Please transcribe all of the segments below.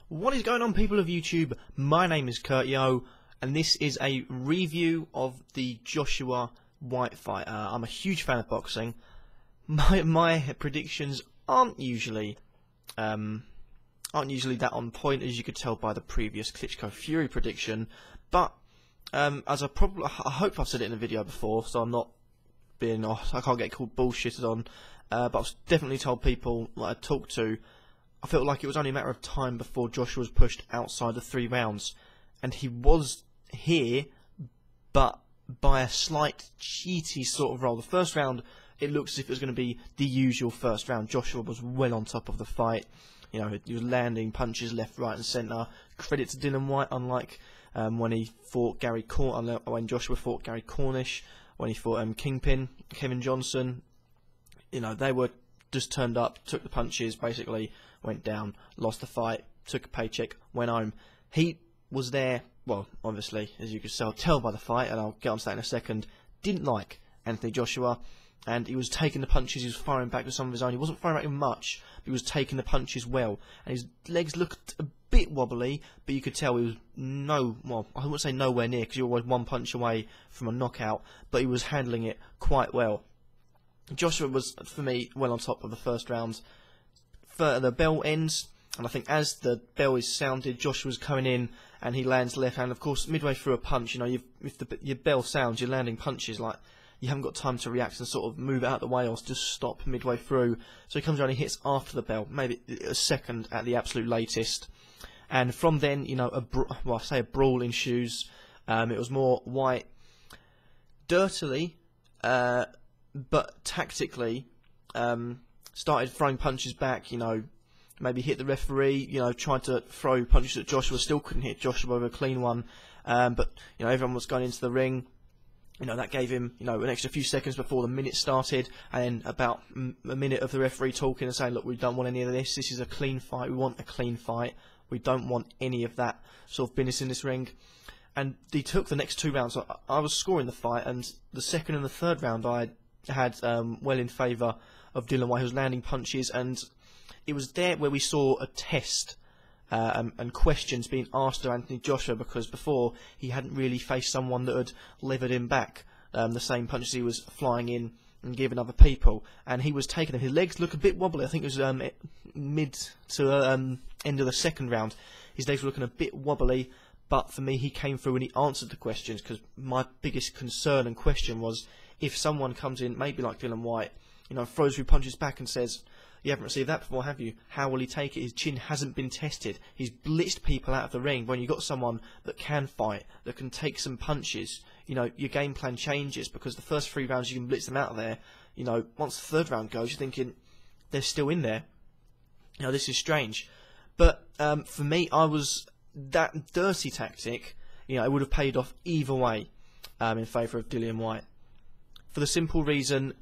What is going on, people of YouTube? My name is Kurtyoy, and this is a review of the Joshua Whyte fight. I'm a huge fan of boxing. My predictions aren't usually that on point, as you could tell by the previous Klitschko Fury prediction. But as I hope I've said it in a video before, so I'm not being I can't get called bullshitted on. But I've definitely told people that I talked to. I felt like it was only a matter of time before Joshua was pushed outside the 3 rounds, and he was here, but by a slight cheaty sort of roll. The first round, it looks as if it was going to be the usual first round. Joshua was well on top of the fight. You know, he was landing punches left, right, and centre. Credit to Dillian Whyte, unlike when Joshua fought Gary Cornish, when he fought Kingpin, Kevin Johnson. You know, they were just turned up, took the punches, basically went down, lost the fight, took a paycheck, went home. He was there, well, obviously, as you could tell by the fight, and I'll get onto that in a second, didn't like Anthony Joshua, and he was taking the punches, he was firing back with some of his own. He wasn't firing back much, but he was taking the punches well, and his legs looked a bit wobbly, but you could tell he was I wouldn't say nowhere near, because he was one punch away from a knockout, but he was handling it quite well. Joshua was, for me, well on top of the first round. The bell ends, and I think as the bell is sounded, Joshua's coming in, and he lands left hand. Of course, midway through a punch, you know, if your bell sounds, you're landing punches, like, you haven't got time to react and sort of move it out of the way or just stop midway through. So he comes around and hits after the bell, maybe a second at the absolute latest. And from then, you know, I say a brawl ensues. It was more Whyte dirtily, but tactically, started throwing punches back, you know, maybe hit the referee, you know, tried to throw punches at Joshua, still couldn't hit Joshua with a clean one, but, you know, everyone was going into the ring, you know, that gave him, you know, an extra few seconds before the minute started, and then about a minute of the referee talking and saying, look, we don't want any of this is a clean fight, we want a clean fight, we don't want any of that sort of business in this ring. And he took the next 2 rounds. I was scoring the fight, and the second and the third round I had well in favour of Dillian Whyte, who was landing punches, and it was there where we saw a test and questions being asked of Anthony Joshua, because before he hadn't really faced someone that had levered him back the same punches he was flying in and giving other people, and he was taking them. His legs look a bit wobbly. I think it was mid to end of the second round. His legs were looking a bit wobbly, but for me, he came through and he answered the questions, because my biggest concern and question was, if someone comes in, maybe like Dillian Whyte, you know, throws through punches back and says, you haven't received that before, have you? How will he take it? His chin hasn't been tested. He's blitzed people out of the ring. When you've got someone that can fight, that can take some punches, you know, your game plan changes, because the first 3 rounds you can blitz them out of there. You know, once the third round goes, you're thinking, they're still in there. You know, this is strange. But for me, that dirty tactic, you know, it would have paid off either way in favour of Dillian Whyte. For the simple reason,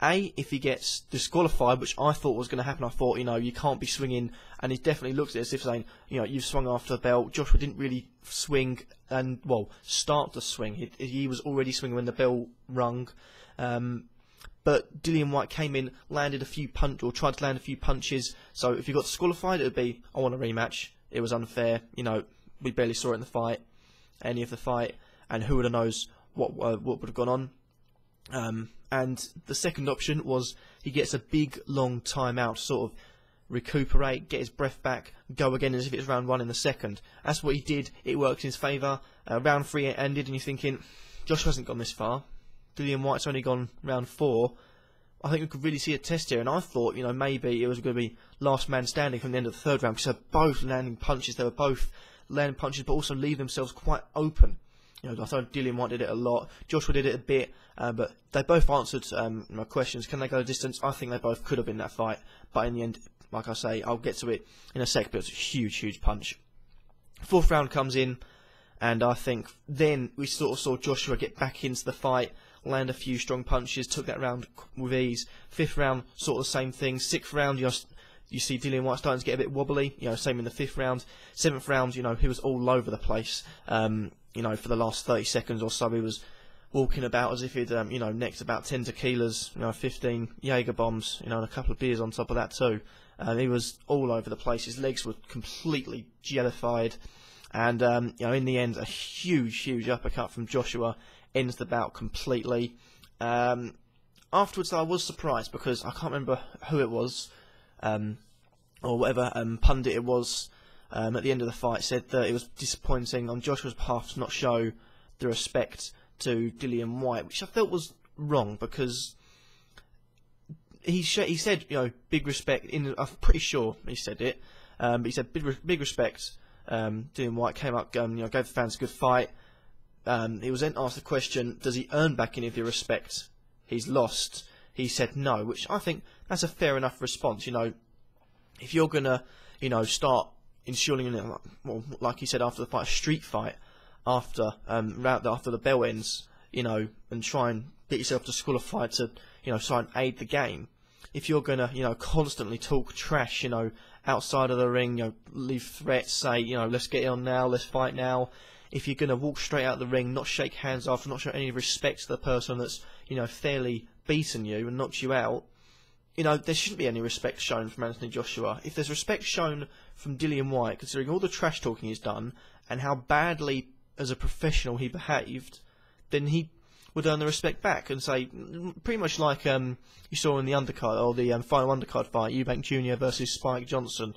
A, if he gets disqualified, which I thought was going to happen, I thought, you know, you can't be swinging, and he definitely looked at it as if saying, you know, you've swung after the bell. Joshua didn't really swing and, well, start to swing. He was already swinging when the bell rung. But Dillian Whyte came in, landed a few tried to land a few punches. So if you got disqualified, it would be, I want a rematch. It was unfair. You know, we barely saw it in the fight, any of the fight, and who would have knows what would have gone on. And the second option was he gets a big long timeout, sort of recuperate, get his breath back, go again as if it's round 1 in the second. That's what he did. It worked in his favour. Round 3 it ended, and you're thinking, Joshua hasn't gone this far. Dillian Whyte's only gone round 4. I think we could really see a test here, and I thought, you know, maybe it was going to be last man standing from the end of the third round, because they're both landing punches. They were both landing punches, but also leave themselves quite open. You know, I thought Dillian Whyte did it a lot. Joshua did it a bit, but they both answered my questions. Can they go the distance? I think they both could have in that fight, but in the end, like I say, I'll get to it in a sec. But it's a huge, huge punch. 4th round comes in, and I think then we sort of saw Joshua get back into the fight, land a few strong punches, took that round with ease. 5th round, sort of the same thing. 6th round, you see Dillian Whyte starting to get a bit wobbly. You know, same in the 5th round. 7th round, you know, he was all over the place. You know, for the last 30 seconds or so, he was walking about as if he'd, you know, necked about 10 tequilas, you know, 15 Jaeger bombs, you know, and a couple of beers on top of that too. He was all over the place. His legs were completely jellified, and you know, in the end, a huge uppercut from Joshua ends the bout completely. Afterwards, I was surprised because I can't remember who it was, or whatever pundit it was. At the end of the fight, said that it was disappointing on Joshua's behalf to not show the respect to Dillian Whyte, which I felt was wrong, because he said, you know, big respect. I'm pretty sure he said it, but he said big respect. Dillian Whyte came up, you know, gave the fans a good fight. He was then asked the question, does he earn back any of the respect he's lost? He said no, which I think that's a fair enough response. You know, if you're gonna, you know, start ensuring, well, like he said after the fight, a street fight after the bell ends, you know, and try and get yourself to school a fight to, you know, try and aid the game. If you're gonna, you know, constantly talk trash, you know, outside of the ring, you know, leave threats, say, you know, let's get on now, let's fight now. If you're gonna walk straight out of the ring, not shake hands after, not show any respect to the person that's, you know, fairly beaten you and knocked you out, you know, there shouldn't be any respect shown from Anthony Joshua. If there's respect shown from Dillian Whyte, considering all the trash talking he's done and how badly as a professional he behaved, then he would earn the respect back and say, pretty much like you saw in the undercard, or the final undercard fight, Eubank Jr. versus Spike Johnson.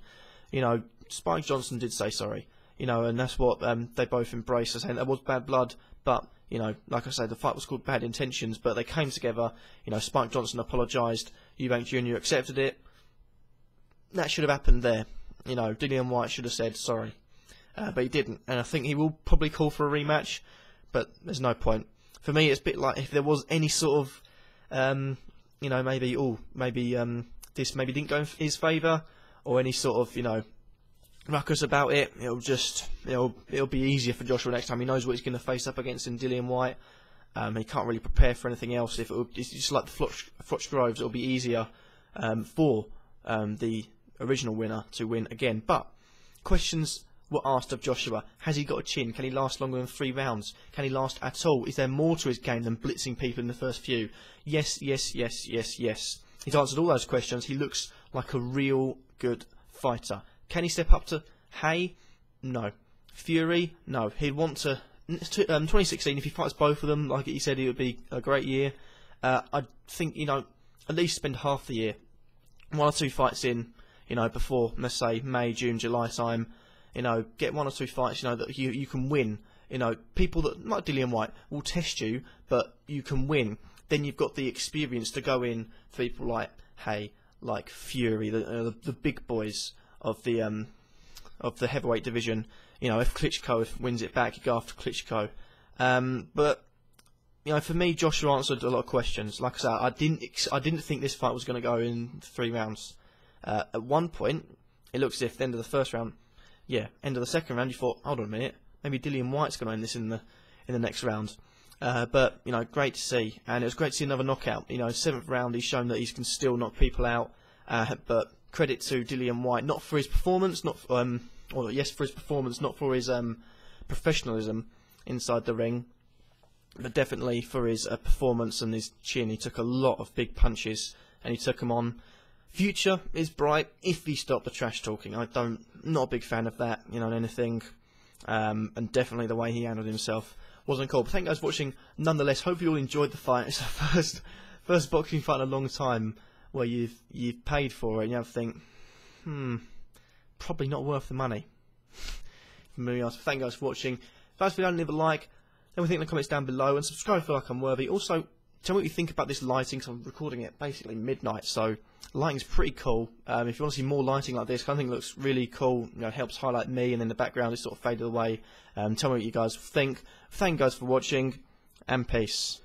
You know, Spike Johnson did say sorry, you know, and that's what they both embraced, saying that was bad blood, but, you know, like I say, the fight was called Bad Intentions, but they came together. You know, Spike Johnson apologised, Eubank Jr. accepted it. That should have happened there. You know, Dillian Whyte should have said sorry, but he didn't, and I think he will probably call for a rematch, but there's no point. For me, it's a bit like if there was any sort of, you know, maybe this maybe didn't go in his favour, or any sort of, you know, ruckus about it. It'll be easier for Joshua next time. He knows what he's going to face up against in Dillian Whyte. He can't really prepare for anything else. It's just like the Flotch Groves, it'll be easier for the original winner to win again. But questions were asked of Joshua. Has he got a chin? Can he last longer than 3 rounds? Can he last at all? Is there more to his game than blitzing people in the first few? Yes. He's answered all those questions. He looks like a real good fighter. Can he step up to Hay? No. Fury? No. He'd want to... 2016, if he fights both of them, like he said, it would be a great year. I think, you know, at least spend half the year, 1 or 2 fights in, you know, before, let's say, May, June, July time. You know, get 1 or 2 fights, you know, that you can win. You know, people that, like Dillian Whyte, will test you, but you can win. Then you've got the experience to go in for people like Hay, like Fury, the big boys of the heavyweight division. You know, if Klitschko wins it back, you go after Klitschko. But you know, for me, Joshua answered a lot of questions. Like I said, I didn't think this fight was going to go in 3 rounds. At one point, it looks as if the end of the first round. Yeah, end of the second round, you thought, hold on a minute, maybe Dillian Whyte's going to end this in the next round. But, you know, great to see. And it was great to see another knockout. You know, 7th round, he's shown that he can still knock people out. But credit to Dillian Whyte, not for his performance, yes, for his performance, not for his professionalism inside the ring, but definitely for his performance and his chin. He took a lot of big punches, and he took them on. Future is bright if he stopped the trash talking. Not a big fan of that, you know, anything. And definitely the way he handled himself wasn't cool. But thank you guys for watching nonetheless. Hope you all enjoyed the fight. It's the first boxing fight in a long time where you've paid for it and you have to think, probably not worth the money. Thank you guys for watching. If you don't leave a like, let me think in the comments down below, and subscribe if you feel like I'm worthy. Also, tell me what you think about this lighting, because I'm recording it basically midnight, so lighting's pretty cool. If you want to see more lighting like this, I think it looks really cool. You know, helps highlight me, and then the background is sort of faded away. Tell me what you guys think. Thank you guys for watching, and peace.